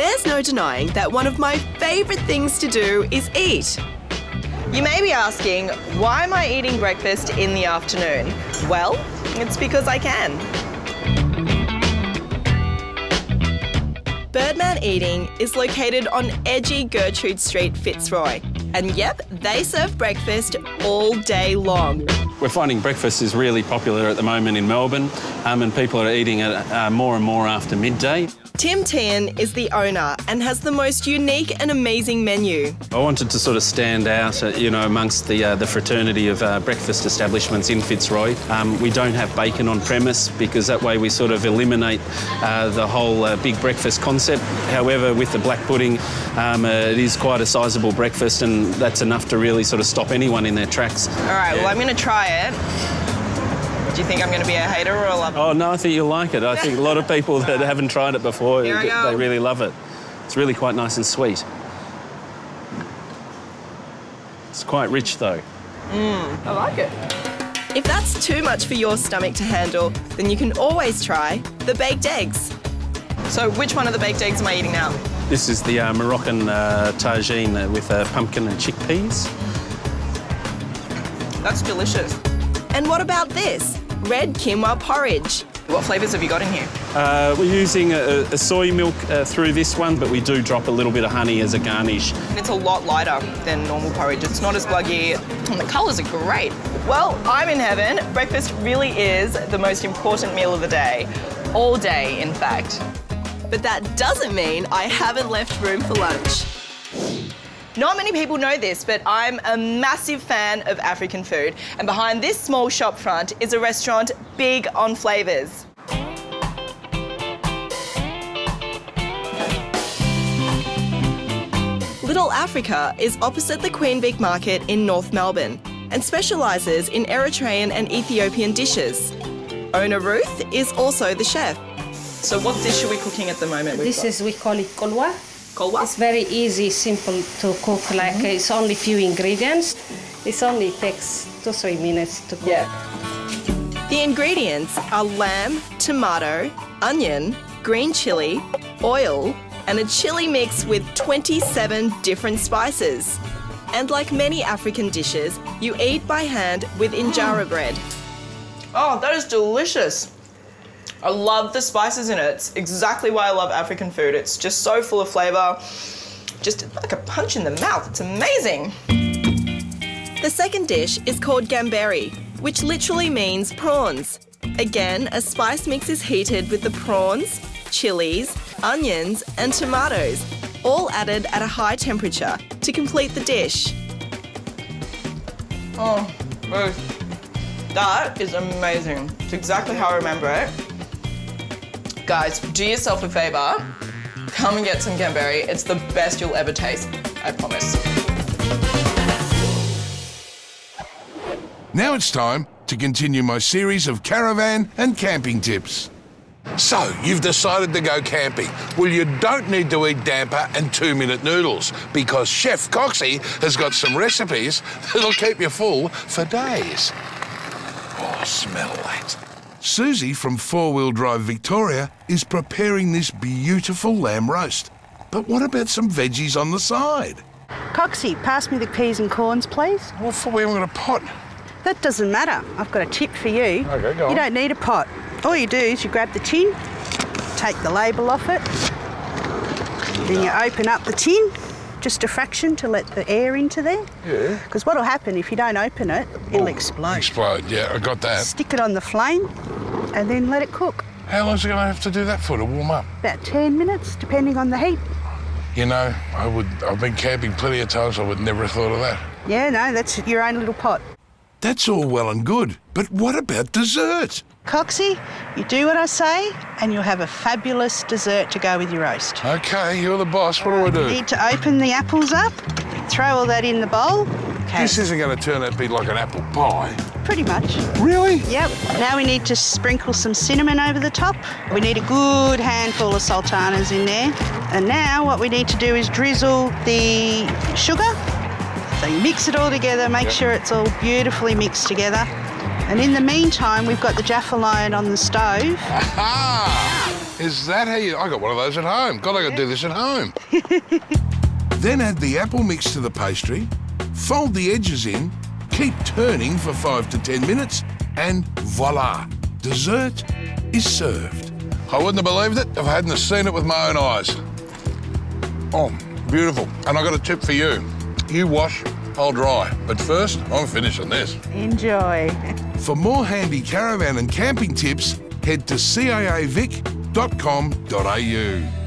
There's no denying that one of my favourite things to do is eat. You may be asking, why am I eating breakfast in the afternoon? Well, it's because I can. Birdman Eating is located on edgy Gertrude Street Fitzroy. And yep, they serve breakfast all day long. We're finding breakfast is really popular at the moment in Melbourne, and people are eating it more and more after midday. Tehan is the owner and has the most unique and amazing menu. I wanted to sort of stand out, amongst the fraternity of breakfast establishments in Fitzroy. We don't have bacon on premise because that way we sort of eliminate the whole big breakfast concept. However, with the black pudding, it is quite a sizable breakfast, and that's enough to really sort of stop anyone in their tracks. All right, well, I'm going to try it. Do you think I'm going to be a hater or a lover? Oh, no, I think you'll like it. I think a lot of people that haven't tried it before, they really love it. It's really quite nice and sweet. It's quite rich, though. I like it. If that's too much for your stomach to handle, then you can always try the baked eggs. So which one of the baked eggs am I eating now? This is the Moroccan tagine with pumpkin and chickpeas. That's delicious. And what about this? Red quinoa porridge. What flavours have you got in here? We're using a soy milk through this one, but we do drop a little bit of honey as a garnish. It's a lot lighter than normal porridge. It's not as gluggy, and the colours are great. Well, I'm in heaven. Breakfast really is the most important meal of the day. All day, in fact. But that doesn't mean I haven't left room for lunch. Not many people know this, but I'm a massive fan of African food. And behind this small shop front is a restaurant big on flavours. Little Africa is opposite the Queen Vic Market in North Melbourne and specialises in Eritrean and Ethiopian dishes. Owner Ruth is also the chef. So what dish are we cooking at the moment? We call it kolwa. Kolwa? It's very easy, simple to cook. It's only few ingredients. It only takes 2-3 minutes to cook. Yeah. The ingredients are lamb, tomato, onion, green chilli, oil, and a chilli mix with 27 different spices. And like many African dishes, you eat by hand with injera bread. Oh, that is delicious. I love the spices in it. It's exactly why I love African food. It's just so full of flavour. Just like a punch in the mouth. It's amazing. The second dish is called gamberi, which literally means prawns. Again, a spice mix is heated with the prawns, chilies, onions and tomatoes, all added at a high temperature to complete the dish. Oh, Ruth, that is amazing. It's exactly how I remember it. Guys, do yourself a favour, come and get some gamberi. It's the best you'll ever taste, I promise. Now it's time to continue my series of caravan and camping tips. So, you've decided to go camping. Well, you don't need to eat damper and 2-minute noodles because Chef Coxy has got some recipes that'll keep you full for days. Oh, smell that. Suzie from 4-Wheel Drive Victoria is preparing this beautiful lamb roast. But what about some veggies on the side? Coxy, pass me the peas and corns, please. What for? We haven't got a pot. That doesn't matter. I've got a tip for you. OK, go on. You don't need a pot. All you do is you grab the tin, take the label off it, then you open up the tin, just a fraction to let the air into there. Yeah. Because what'll happen if you don't open it, it'll explode. Explode, yeah, I got that. Stick it on the flame and then let it cook. How long is it going to have to do that for, to warm up? About 10 minutes, depending on the heat. You know, I've been camping plenty of times, I would never have thought of that. Yeah, no, that's your own little pot. That's all well and good, but what about dessert? Coxy, you do what I say and you'll have a fabulous dessert to go with your roast. OK, you're the boss. What do I do? You need to open the apples up, throw all that in the bowl. Okay. This isn't going to turn out to be like an apple pie. Pretty much. Really? Yep. Now we need to sprinkle some cinnamon over the top. We need a good handful of sultanas in there. And now what we need to do is drizzle the sugar. So you mix it all together, make sure it's all beautifully mixed together. And in the meantime, we've got the Jaffa lion on the stove. Aha! Is that how you... I got one of those at home. God, I got to do this at home. Then add the apple mix to the pastry, fold the edges in, keep turning for 5 to 10 minutes, and voila, dessert is served. I wouldn't have believed it if I hadn't seen it with my own eyes. Oh, beautiful. And I got a tip for you. You wash, I'll dry. But first, I'm finishing this. Enjoy. For more handy caravan and camping tips, head to caavic.com.au.